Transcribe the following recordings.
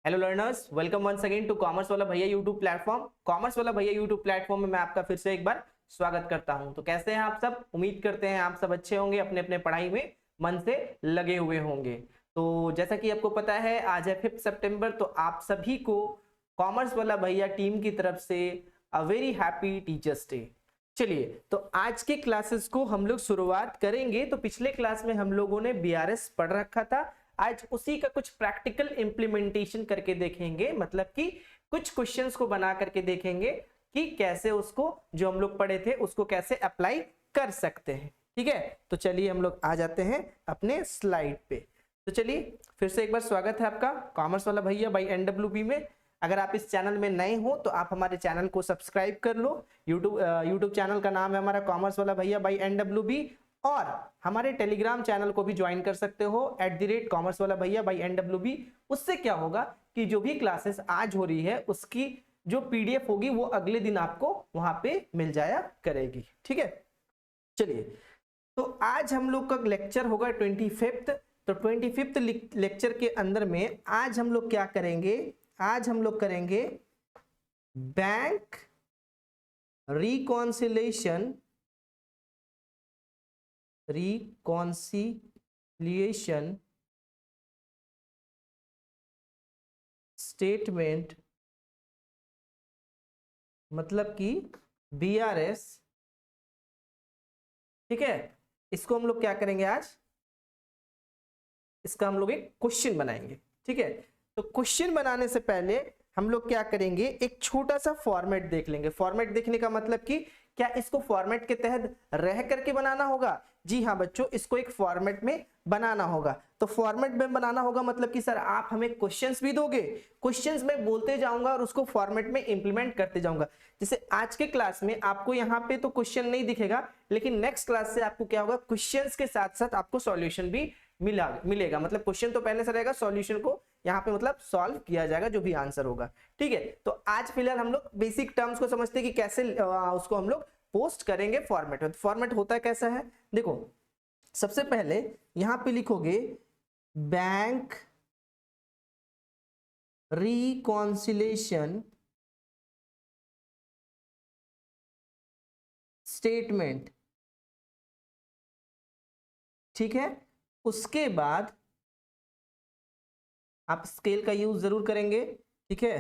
Hello learners, welcome once again to commerce Wala Bhaiya YouTube platform. Commerce Wala Bhaiya YouTube platform में मैं आपका फिर से एक बार स्वागत करता हूं। तो कैसे हैं आप सब? उम्मीद करते हैं आप सब अच्छे होंगे, अपने अपने पढ़ाई में मन से लगे हुए होंगे। तो जैसा कि आपको पता है आज है 5 सितंबर, तो आप सभी को कॉमर्स वाला भैया टीम की तरफ से a very happy teachers day. चलिए, तो आज के क्लासेस को हम लोग शुरुआत करेंगे। तो पिछले क्लास में हम लोगों ने बीआरएस पढ़ रखा था, आज उसी का कुछ प्रैक्टिकल इंप्लीमेंटेशन करके देखेंगे। मतलब कि कुछ क्वेश्चंस को बना करके देखेंगे कि कैसे उसको जो हम लोग पढ़े थे उसको कैसे अप्लाई कर सकते हैं। ठीक है, तो चलिए हम लोग आ जाते हैं अपने स्लाइड पे। तो चलिए फिर से एक बार स्वागत है आपका कॉमर्स वाला भैया बाई एनडब्ल्यूबी में। अगर आप इस चैनल में नए हो तो आप हमारे चैनल को सब्सक्राइब कर लो। यूट्यूब चैनल का नाम है हमारा कॉमर्स वाला भैया बाई एनडब्ल्यूबी, और हमारे टेलीग्राम चैनल को भी ज्वाइन कर सकते हो @कॉमर्स वाला भैया बाई एनडब्ल्यूबी। उससे क्या होगा कि जो भी क्लासेस आज हो रही है उसकी जो पीडीएफ होगी वो अगले दिन आपको वहां पे मिल जाया करेगी। ठीक है, चलिए, तो आज हम लोग का लेक्चर होगा 25th। तो 25th लेक्चर के अंदर में आज हम लोग क्या करेंगे? आज हम लोग करेंगे बैंक रिकॉन्सिलेशन स्टेटमेंट, मतलब कि बीआरएस। ठीक है, इसको हम लोग क्या करेंगे आज? इसका हम लोग एक क्वेश्चन बनाएंगे। ठीक है, तो क्वेश्चन बनाने से पहले हम लोग क्या करेंगे, एक छोटा सा फॉर्मेट देख लेंगे। फॉर्मेट देखने का मतलब कि क्या इसको फॉर्मेट के तहत रह करके बनाना होगा? जी हाँ बच्चों, इसको एक फॉर्मेट में बनाना होगा। तो फॉर्मेट में बनाना होगा मतलब कि सर आप हमें क्वेश्चंस भी दोगे, क्वेश्चंस में बोलते जाऊंगा और उसको फॉर्मेट में इंप्लीमेंट करते जाऊंगा। जैसे आज के क्लास में आपको यहाँ पे तो क्वेश्चन नहीं दिखेगा, लेकिन नेक्स्ट क्लास से आपको क्या होगा, क्वेश्चंस के साथ साथ आपको सॉल्यूशन भी मिलेगा। मतलब क्वेश्चन तो पहले से रहेगा, सॉल्यूशन को यहाँ पे मतलब सॉल्व किया जाएगा जो भी आंसर होगा। ठीक है, तो आज फिलहाल हम लोग बेसिक टर्म्स को समझते हैं कि कैसे उसको हम लोग पोस्ट करेंगे फॉर्मेट में। फॉर्मेट होता है कैसा है, देखो सबसे पहले यहां पे लिखोगे बैंक रिकॉन्सिलेशन स्टेटमेंट। ठीक है, उसके बाद आप स्केल का यूज जरूर करेंगे। ठीक है,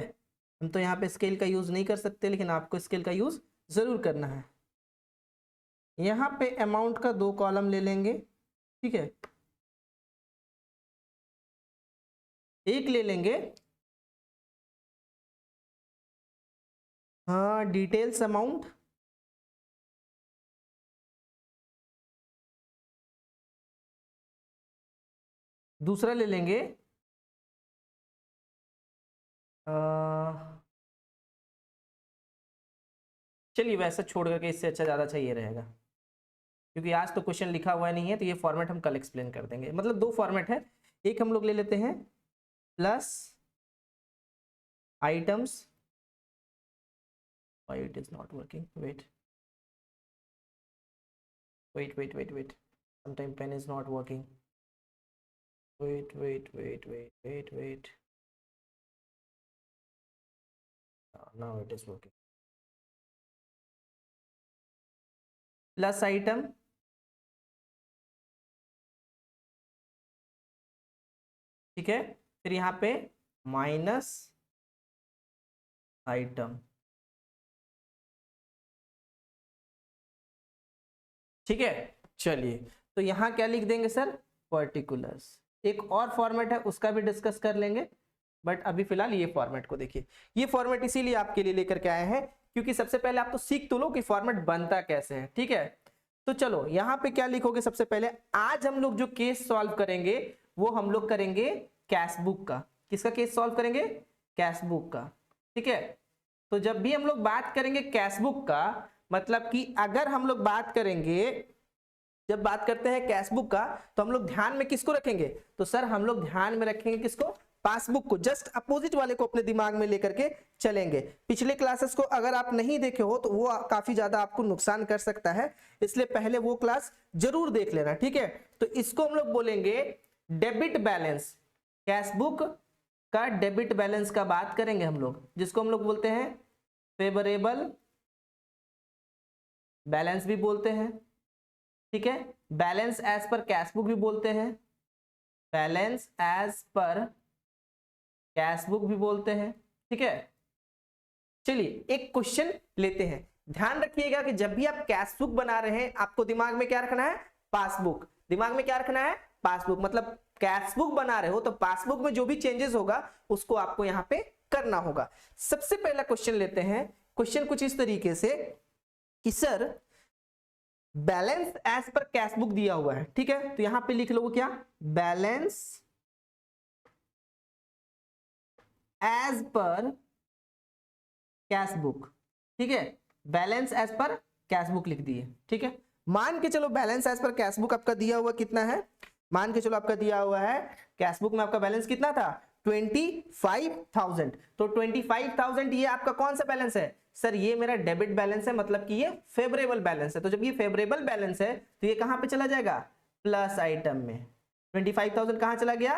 हम तो यहाँ पे स्केल का यूज नहीं कर सकते, लेकिन आपको स्केल का यूज जरूर करना है। यहाँ पे अमाउंट का 2 कॉलम ले लेंगे। ठीक है, एक ले लेंगे हाँ डिटेल्स अमाउंट, दूसरा ले लेंगे चलिए वैसा छोड़ करके इससे अच्छा ज़्यादा अच्छा ये रहेगा, क्योंकि आज तो क्वेश्चन लिखा हुआ नहीं है, तो ये फॉर्मेट हम कल एक्सप्लेन कर देंगे। मतलब 2 फॉर्मेट है, एक हम लोग ले लेते हैं plus items. Why it is not working? Wait. Sometime pen is not working. Wait. Now it is working. Plus item, ठीक है, फिर यहाँ पे माइनस आइटम। ठीक है, चलिए, तो यहाँ क्या लिख देंगे सर? पर्टिकुलर्स। एक और फॉर्मेट है उसका भी डिस्कस कर लेंगे, बट अभी फिलहाल ये फॉर्मेट को देखिए। ये फॉर्मेट इसीलिए आपके लिए लेकर के आए हैं क्योंकि सबसे पहले आप तो सीख तो लो कि फॉर्मेट बनता कैसे है। ठीक है, तो चलो यहाँ पे क्या लिखोगे? सबसे पहले आज हम लोग जो केस सॉल्व करेंगे वो हम लोग करेंगे कैश बुक का। किसका केस सॉल्व करेंगे? कैश बुक का। ठीक है, तो जब भी हम लोग बात करेंगे कैश बुक का, मतलब कि अगर हम लोग बात करेंगे, जब बात करते हैं कैश बुक का, तो हम लोग ध्यान में किसको रखेंगे? तो सर हम लोग ध्यान में रखेंगे किसको? पासबुक को। जस्ट अपोजिट वाले को अपने दिमाग में लेकर के चलेंगे। पिछले क्लासेस को अगर आप नहीं देखे हो तो वो काफी ज्यादा आपको नुकसान कर सकता है, इसलिए पहले वो क्लास जरूर देख लेना। ठीक है, तो इसको हम लोग बोलेंगे डेबिट बैलेंस। कैश बुक का डेबिट बैलेंस का बात करेंगे हम लोग, जिसको हम लोग बोलते हैं फेवरेबल बैलेंस भी बोलते हैं, ठीक है। Balance as per cash book भी बोलते हैं, balance as per cash book भी बोलते हैं, ठीक है। चलिए एक क्वेश्चन लेते हैं। ध्यान रखिएगा कि जब भी आप कैश बुक बना रहे हैं आपको दिमाग में क्या रखना है, पासबुक। दिमाग में क्या रखना है, पासबुक। मतलब कैश बुक बना रहे हो तो पासबुक में जो भी चेंजेस होगा उसको आपको यहां पे करना होगा। सबसे पहला क्वेश्चन लेते हैं। क्वेश्चन कुछ इस तरीके से कि sir balance as per cash book दिया हुआ है, ठीक है। तो यहां पे लिख लो क्या, balance as per cash book, ठीक है। Balance as per cash book लिख दिए, ठीक है। मान के चलो balance as per cash book आपका दिया हुआ कितना है, मान के चलो आपका दिया हुआ है कैश बुक में आपका बैलेंस कितना था, 25,000। तो 25,000 ये आपका कौन सा बैलेंस है, सर ये मेरा डेबिट बैलेंस है, मतलब कि ये फेवरेबल बैलेंस है। तो जब ये फेवरेबल बैलेंस है तो ये कहां पे चला जाएगा, प्लस आइटम में। 25,000 कहां चला गया,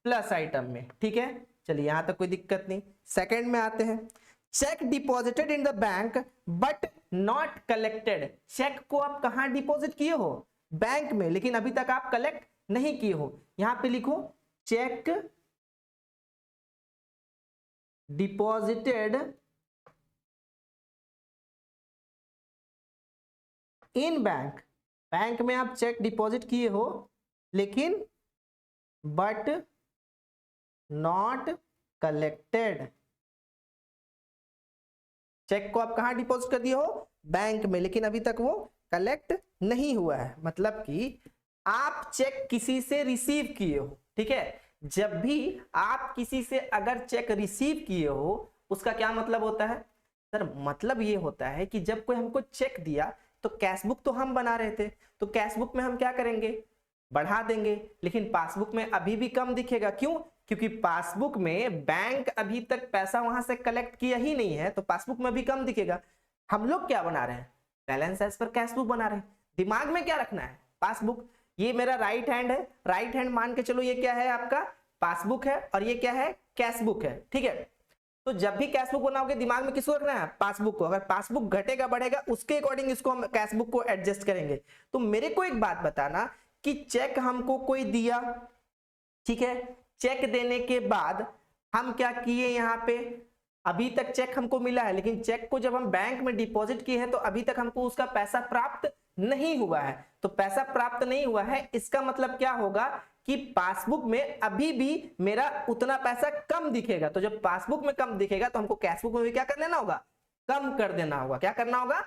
प्लस आइटम में, ठीक है। चलिए यहां तक कोई दिक्कत नहीं। सेकंड में आते हैं, cheque deposited in the bank but not collected. Cheque को आप कहां डिपॉजिट किए हो, बैंक में, लेकिन अभी तक आप कलेक्ट नहीं किए हो। यहां पे लिखो चेक डिपॉजिटेड इन बैंक। बैंक में आप चेक डिपॉजिट किए हो लेकिन बट नॉट कलेक्टेड। चेक को आप कहां डिपॉजिट कर दिए हो, बैंक में, लेकिन अभी तक वो कलेक्ट नहीं हुआ है। मतलब कि आप चेक किसी से रिसीव किए हो, ठीक है। जब भी आप किसी से अगर चेक रिसीव किए हो उसका क्या मतलब होता है, सर मतलब ये होता है कि जब कोई हमको चेक दिया तो कैश बुक तो हम बना रहे थे, तो कैश बुक में हम क्या करेंगे, बढ़ा देंगे, लेकिन पासबुक में अभी भी कम दिखेगा। क्यों, क्योंकि पासबुक में बैंक अभी तक पैसा वहां से कलेक्ट किया ही नहीं है, तो पासबुक में भी कम दिखेगा। हम लोग क्या बना रहे हैं, balance as per cash book बना रहे हैं। दिमाग में क्या रखना है, पासबुक। ये मेरा राइट हैंड है, राइट हैंड मान के चलो ये क्या है आपका, पासबुक है, और ये क्या है, कैश बुक है, ठीक है। तो जब भी कैश बुक बनाओगे दिमाग में किसको रखना है, पासबुक को। अगर पासबुक घटेगा बढ़ेगा उसके अकॉर्डिंग इसको हम कैश बुक को एडजस्ट करेंगे। तो मेरे को एक बात बताना कि चेक हमको कोई दिया, ठीक है, चेक देने के बाद हम क्या किए, यहां पे अभी तक चेक हमको मिला है, लेकिन चेक को जब हम बैंक में डिपॉजिट किए हैं तो अभी तक हमको उसका पैसा प्राप्त नहीं हुआ है। तो पैसा प्राप्त नहीं हुआ है, इसका मतलब क्या होगा कि पासबुक में अभी भी मेरा उतना पैसा कम दिखेगा। तो जब पासबुक में कम दिखेगा तो हमको कैश बुक में भी क्या कर देना होगा, कम कर देना होगा। क्या करना होगा,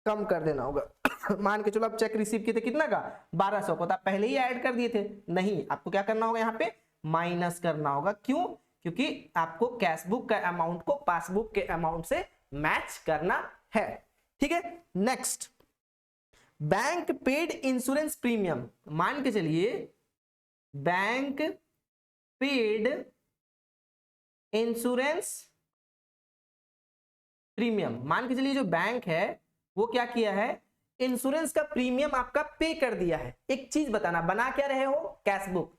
कम कर देना होगा। मान के चलो आप चेक रिसीव किए थे कितना का, 1200 को, तो आप पहले ही ऐड कर दिए थे, नहीं, आपको क्या करना होगा, यहाँ पे माइनस करना होगा। क्यों, क्योंकि आपको कैश बुक का अमाउंट को पासबुक के अमाउंट से मैच करना है, ठीक है। Next, bank paid insurance premium. मान के चलिए बैंक पेड इंश्योरेंस प्रीमियम, मान के चलिए जो बैंक है वो क्या किया है, इंश्योरेंस का प्रीमियम आपका पे कर दिया है। एक चीज बताना, बना क्या रहे हो, कैश बुक,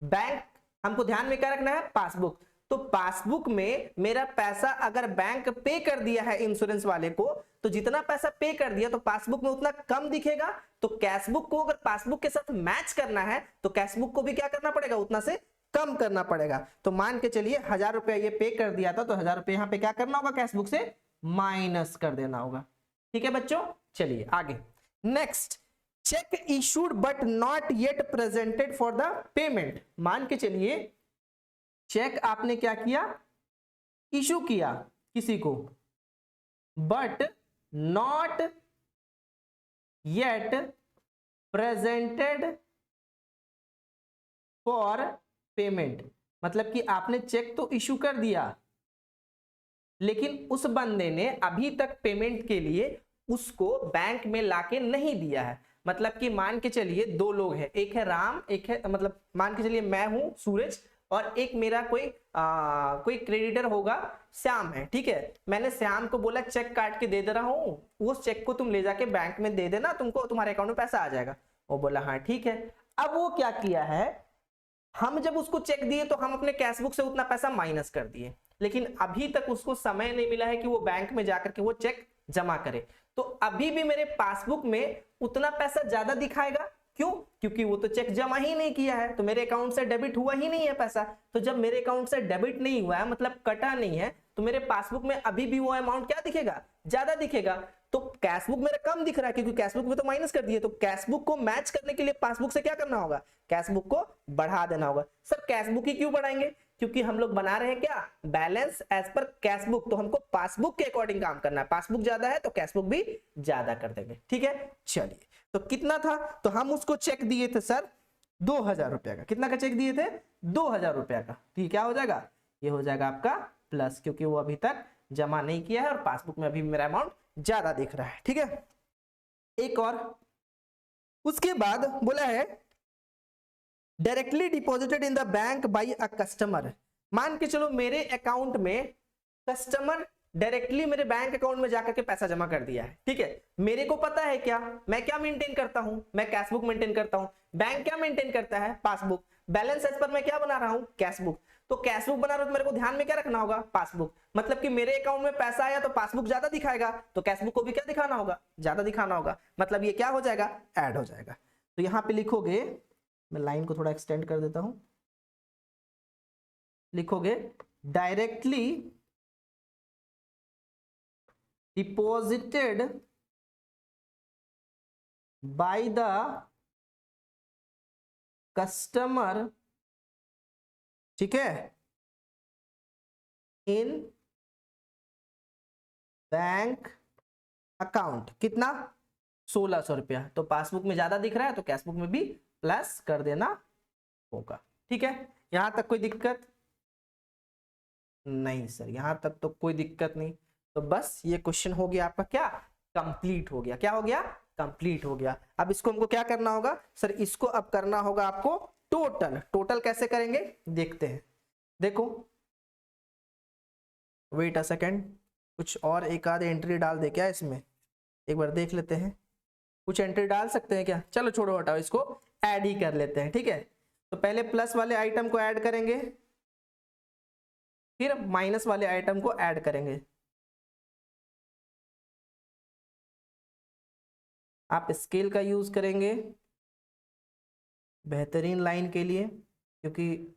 बैंक हमको ध्यान में क्या रखना है, पासबुक। तो पासबुक में मेरा पैसा अगर बैंक पे कर दिया है इंश्योरेंस वाले को, तो जितना पैसा पे कर दिया तो पासबुक में उतना कम दिखेगा। तो कैश बुक को अगर पासबुक के साथ मैच करना है तो कैश बुक को भी क्या करना पड़ेगा, उतना से कम करना पड़ेगा। तो मान के चलिए 1000 रुपया ये पे कर दिया था, तो 1000 रुपया यहाँ पे क्या करना होगा, कैश बुक से माइनस कर देना होगा, ठीक है बच्चों। चलिए आगे, next, check issued but not yet presented for the payment. मान के चलिए चेक आपने क्या किया, इशू किया किसी को, but not yet presented for payment. मतलब कि आपने चेक तो इशू कर दिया लेकिन उस बंदे ने अभी तक पेमेंट के लिए उसको बैंक में लाके नहीं दिया है। मतलब कि मान के चलिए दो लोग हैं, एक है राम, एक है, मतलब मान के चलिए मैं हूं सूरज, और एक मेरा कोई क्रेडिटर होगा श्याम है, ठीक है। मैंने श्याम को बोला चेक काट के दे दे रहा हूं, उस चेक को तुम ले जाके बैंक में दे देना, तुमको तुम्हारे अकाउंट में पैसा आ जाएगा। वो बोला हाँ ठीक है। अब वो क्या किया है, हम जब उसको चेक दिए तो हम अपने कैश बुक से उतना पैसा माइनस कर दिए, लेकिन अभी तक उसको समय नहीं मिला है कि वो बैंक में जाकर के वो चेक जमा करे। तो अभी भी मेरे पासबुक में उतना पैसा ज्यादा दिखाएगा। क्यों? क्योंकि वो तो चेक जमा ही नहीं किया है, तो मेरे अकाउंट से डेबिट हुआ ही नहीं है पैसा। तो जब मेरे अकाउंट से डेबिट नहीं हुआ है, मतलब कटा नहीं है, तो मेरे पासबुक में अभी भी वो अमाउंट क्या दिखेगा? ज्यादा दिखेगा। तो कैशबुक मेरा कम दिख रहा है क्योंकि कैशबुक में तो माइनस कर दिए। तो कैशबुक को मैच करने के लिए पासबुक से क्या करना होगा? कैशबुक को बढ़ा देना होगा। सर कैशबुक ही क्यों बढ़ाएंगे? क्योंकि हम लोग बना रहे हैं क्या? Balance as per cashbook. तो हमको पासबुक के अकॉर्डिंग काम करना है। पासबुक ज्यादा है तो कैशबुक भी ज्यादा कर देंगे। ठीक है, चलिए। तो कितना था? तो हम उसको चेक दिए थे सर 2000 रुपया का। कितना का चेक दिए थे? 2000 रुपया का। तो ये क्या हो जाएगा? ये हो जाएगा आपका प्लस, क्योंकि वो अभी तक जमा नहीं किया है और पासबुक में अभी मेरा अमाउंट ज्यादा दिख रहा है। ठीक है, एक और। उसके बाद बोला है directly deposited in the bank by a customer. मान के चलो मेरे अकाउंट में कस्टमर डायरेक्टली मेरे बैंक अकाउंट में जाकर के पैसा जमा कर दिया है। ठीक है, मेरे को पता है क्या, मैं क्या मेंटेन करता हूं? मैं कैशबुक मेंटेन करता हूं। बैंक क्या मेंटेन करता है? पासबुक। बैलेंस एज पर मैं क्या बना रहा हूं? कैशबुक। तो कैशबुक बना रहा हूं तो मेरे को ध्यान में क्या रखना होगा? पासबुक। मतलब कि मेरे अकाउंट में पैसा आया तो पासबुक ज्यादा दिखाएगा, तो कैशबुक को भी क्या दिखाना होगा? ज्यादा दिखाना होगा। मतलब ये क्या हो जाएगा? ऐड हो जाएगा। तो यहां पे लिखोगे, मैं लाइन को थोड़ा एक्सटेंड कर देता हूं, लिखोगे directly deposited by the customer, ठीक है, इन बैंक अकाउंट। कितना? 1600 रुपया। तो पासबुक में ज्यादा दिख रहा है तो कैशबुक में भी प्लस कर देना होगा। ठीक है, यहां तक कोई दिक्कत नहीं? सर यहां तक तो कोई दिक्कत नहीं। तो बस ये क्वेश्चन हो गया आपका क्या? कंप्लीट हो गया। क्या हो गया? कंप्लीट हो गया। अब इसको हमको क्या करना होगा? सर इसको अब करना होगा आपको टोटल। टोटल कैसे करेंगे देखते हैं। देखो, वेट अ सेकेंड, कुछ और एक आध एंट्री डाल दे क्या इसमें? एक बार देख लेते हैं, कुछ एंट्री डाल सकते हैं क्या? चलो छोड़ो, हटाओ, इसको ऐड ही कर लेते हैं। ठीक है, तो पहले प्लस वाले आइटम को ऐड करेंगे, फिर माइनस वाले आइटम को ऐड करेंगे। आप स्केल का यूज करेंगे बेहतरीन लाइन के लिए, क्योंकि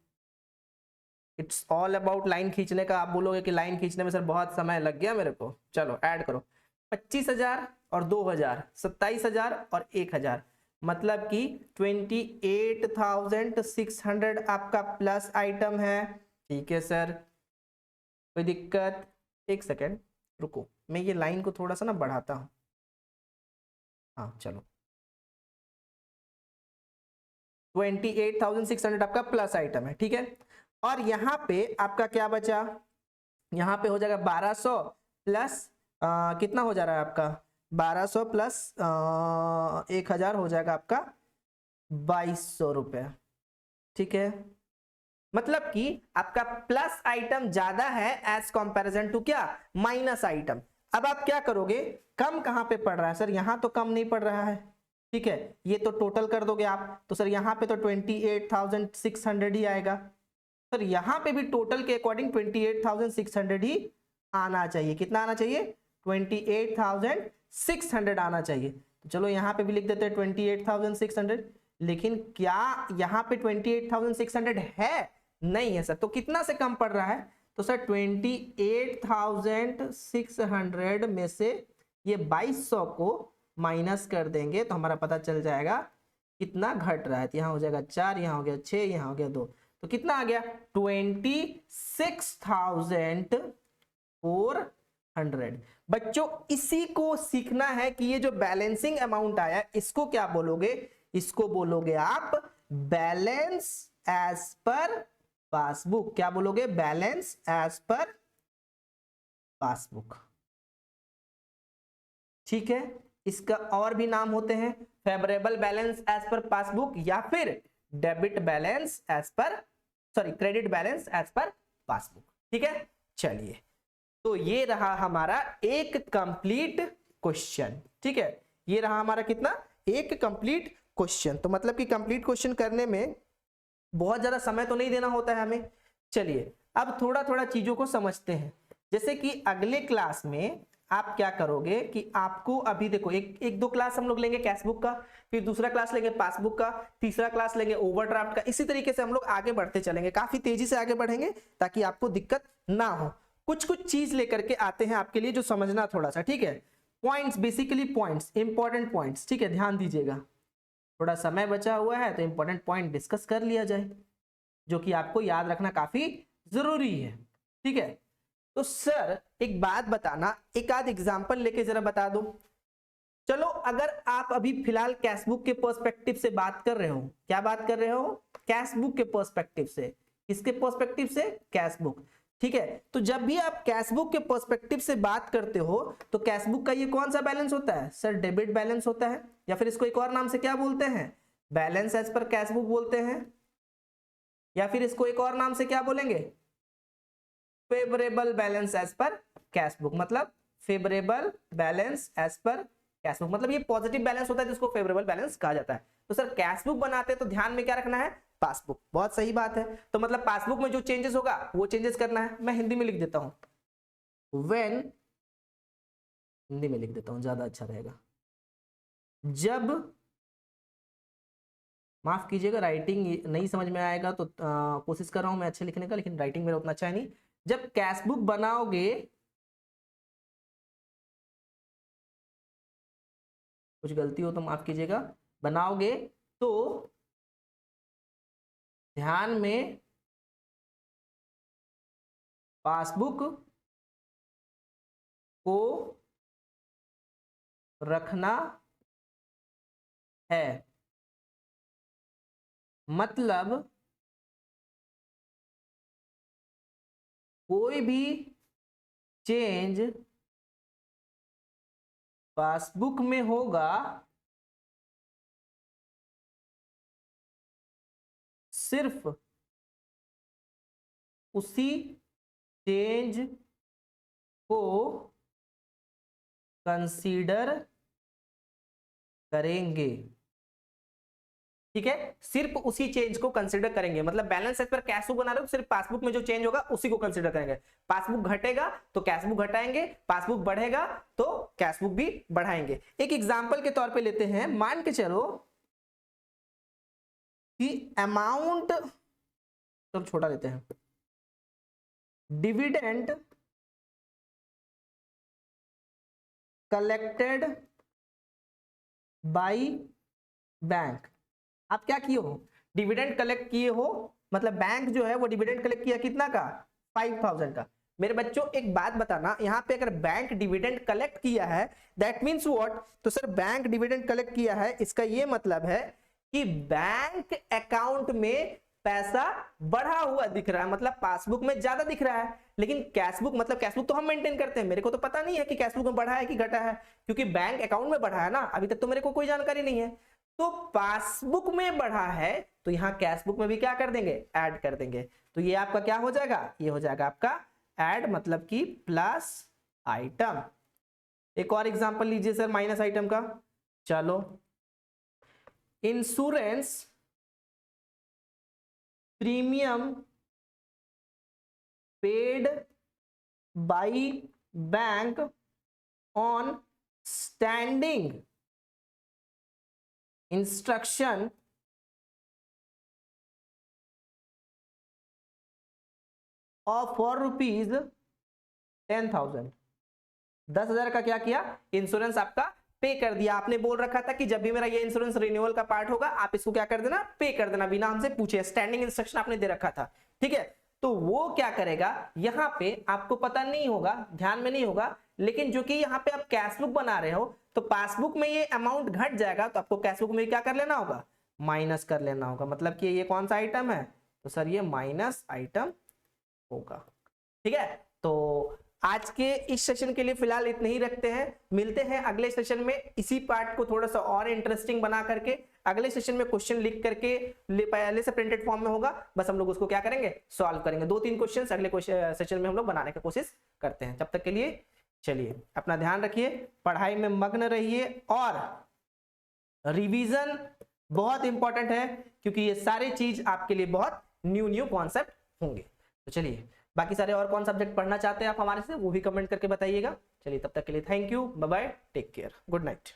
इट्स ऑल अबाउट लाइन खींचने का। आप बोलोगे कि लाइन खींचने में सर बहुत समय लग गया मेरे को। चलो ऐड करो, 25,000 और 2,000, 27,000 और 1,000, मतलब कि 28,600 आपका प्लस आइटम है। ठीक है सर, कोई दिक्कत? एक सेकेंड रुको, मैं ये लाइन को थोड़ा सा ना बढ़ाता हूं। हाँ चलो, 28,600 आपका प्लस आइटम है। ठीक है, और यहाँ पे आपका क्या बचा? यहाँ पे हो जाएगा 1200 प्लस कितना हो जा रहा है आपका? 1200 प्लस 1,000 हो जाएगा आपका 2200 रुपया। ठीक है, मतलब कि आपका प्लस आइटम ज्यादा है एज कंपैरिजन टू क्या? Minus item. अब आप क्या करोगे? कम कहां पे पड़ रहा है? सर यहां तो कम नहीं पड़ रहा है। ठीक है, ये तो टोटल कर दोगे आप, तो सर यहाँ पे तो 28,600 ही आएगा। सर यहाँ पे भी टोटल के अकॉर्डिंग 28,600 ही आना चाहिए। कितना आना चाहिए? 28,600 आना चाहिए। तो चलो यहाँ पे भी लिख देते हैं 28,600। लेकिन क्या यहाँ पे 28,600 है? नहीं है सर। तो कितना से कम पड़ रहा है? तो सर 28,600 में से ये 2200 को माइनस कर देंगे तो हमारा पता चल जाएगा कितना घट रहा है। तो यहाँ हो जाएगा 4, यहाँ हो गया 6, यहाँ हो गया 2, तो कितना आ गया? 26,400। बच्चों इसी को सीखना है कि ये जो बैलेंसिंग अमाउंट आया इसको क्या बोलोगे? इसको बोलोगे आप बैलेंस एज पर पासबुक। क्या बोलोगे? Balance as per passbook. ठीक है, इसका और भी नाम होते हैं favourable balance as per passbook, या फिर debit balance as per, sorry credit balance as per passbook. ठीक है, चलिए, तो ये रहा हमारा एक कंप्लीट क्वेश्चन। ठीक है, ये रहा हमारा कितना? एक कंप्लीट क्वेश्चन। तो मतलब कि कंप्लीट क्वेश्चन करने में बहुत ज्यादा समय तो नहीं देना होता है हमें। चलिए अब थोड़ा थोड़ा चीजों को समझते हैं। जैसे कि अगले क्लास में आप क्या करोगे कि आपको अभी देखो एक दो क्लास हम लोग लेंगे कैशबुक का, फिर दूसरा क्लास लेंगे पासबुक का, तीसरा क्लास लेंगे ओवरड्राफ्ट का। इसी तरीके से हम लोग आगे बढ़ते चलेंगे, काफी तेजी से आगे बढ़ेंगे ताकि आपको दिक्कत ना हो। कुछ कुछ चीज लेकर के आते हैं आपके लिए जो समझना थोड़ा सा, ठीक है। Points, basically points, important points, ठीक है, ध्यान दीजिएगा। थोड़ा समय बचा हुआ है तो इंपॉर्टेंट पॉइंट डिस्कस कर लिया जाए, जो कि आपको याद रखना काफी जरूरी है, ठीक है। तो सर एक बात बताना, एक आध एग्जांपल लेके जरा बता दो। चलो अगर आप अभी फिलहाल कैशबुक के पर्सपेक्टिव से बात कर रहे हो, क्या बात कर रहे हो, कैशबुक के पर्सपेक्टिव से। किसके पर्सपेक्टिव से, कैशबुक, ठीक है। तो जब भी आप कैशबुक के पर्सपेक्टिव से बात करते हो तो कैशबुक का ये कौन सा बैलेंस होता है सर, डेबिट बैलेंस होता है, या फिर इसको एक और नाम से क्या बोलते हैं, बैलेंस एज पर कैशबुक बोलते हैं, या फिर इसको एक और नाम से क्या बोलेंगे, favourable balance as per cashbook. मतलब favourable balance as per cashbook मतलब ये पॉजिटिव बैलेंस होता है जिसको फेवरेबल बैलेंस कहा जाता है। तो सर कैशबुक बनाते हैं तो ध्यान में क्या रखना है, पासबुक। बहुत सही बात है। तो मतलब पासबुक में जो चेंजेस होगा वो चेंजेस करना है। मैं हिंदी में लिख देता हूं, व्हेन, हिंदी में लिख देता हूं ज्यादा अच्छा रहेगा। जब, माफ कीजिएगा राइटिंग नहीं समझ में आएगा तो कोशिश कर रहा हूं मैं अच्छे लिखने का, लेकिन राइटिंग मेरा उतना अच्छा है नहीं। जब कैशबुक बनाओगे, कुछ गलती हो तो माफ कीजिएगा, बनाओगे तो ध्यान में पासबुक को रखना है। मतलब कोई भी चेंज पासबुक में होगा सिर्फ उसी चेंज को कंसीडर करेंगे, ठीक है। सिर्फ उसी चेंज को कंसीडर करेंगे। मतलब बैलेंस एज पर कैशबुक बना रहे हो, सिर्फ पासबुक में जो चेंज होगा उसी को कंसीडर करेंगे। पासबुक घटेगा तो कैशबुक घटाएंगे, पासबुक बढ़ेगा तो कैशबुक भी बढ़ाएंगे। एक एग्जांपल के तौर पे लेते हैं, मान के चलो कि अमाउंट, तो छोटा लेते हैं, डिविडेंड कलेक्टेड बाय बैंक। आप क्या किए हो, डिविडेंड कलेक्ट किए हो, मतलब बैंक जो है वो डिविडेंड कलेक्ट किया कितना का, 5000 का। मेरे बच्चों एक बात बताना, यहाँ पे अगर बैंक डिविडेंड कलेक्ट किया है दैट मीन्स व्हाट, तो सर बैंक डिविडेंड कलेक्ट किया है इसका ये मतलब है कि बैंक अकाउंट में पैसा बढ़ा हुआ दिख रहा है, मतलब पासबुक में ज्यादा दिख रहा है। लेकिन कैशबुक, मतलब कैशबुक तो हम मेंटेन करते हैं, मेरे को तो पता नहीं है कि कैशबुक में बढ़ा है कि घटा है, क्योंकि बैंक अकाउंट में बढ़ा है ना, अभी तक तो मेरे को कोई जानकारी नहीं है। तो पासबुक में बढ़ा है तो यहां कैशबुक में भी क्या कर देंगे, ऐड कर देंगे। तो ये आपका क्या हो जाएगा, ये हो जाएगा आपका ऐड, मतलब कि प्लस आइटम। एक और एग्जांपल लीजिए सर माइनस आइटम का। चलो, insurance premium paid by bank on standing instruction of for rupees 10,000। 10,000 का क्या किया, इंश्योरेंस आपका पे कर दिया। आपने बोल रखा था कि जब भी मेरा ये इंश्योरेंस रिन्यूअल का पार्ट होगा आप इसको क्या कर देना, पे कर देना, बिना हमसे पूछे। स्टैंडिंग इंस्ट्रक्शन आपने दे रखा था, ठीक है। तो वो क्या करेगा, यहाँ पे आपको पता नहीं होगा, ध्यान में नहीं होगा, लेकिन जो कि यहाँ पे आप कैशबुक बना रहे हो तो पासबुक में ये अमाउंट घट जाएगा, तो आपको कैशबुक में क्या कर लेना होगा, माइनस कर लेना होगा। मतलब कि ये कौन सा आइटम है, तो सर ये माइनस आइटम होगा, ठीक है। तो आज के इस सेशन के लिए फिलहाल इतने ही रखते हैं, मिलते हैं अगले सेशन में इसी पार्ट को थोड़ा सा और इंटरेस्टिंग बना करके। अगले सेशन में क्वेश्चन लिख करके पहले से प्रिंटेड फॉर्म में होगा, बस हम लोग उसको क्या करेंगे, सॉल्व करेंगे। 2-3 क्वेश्चन अगले सेशन में हम लोग बनाने की कोशिश करते हैं। तब तक के लिए चलिए अपना ध्यान रखिए, पढ़ाई में मग्न रहिए और रिवीजन बहुत इंपॉर्टेंट है, क्योंकि ये सारे चीज आपके लिए बहुत न्यू कॉन्सेप्ट होंगे। तो चलिए, बाकी सारे और कौन सब्जेक्ट पढ़ना चाहते हैं आप हमारे से, वो भी कमेंट करके बताइएगा। चलिए, तब तक के लिए thank you, bye bye, take care, good night.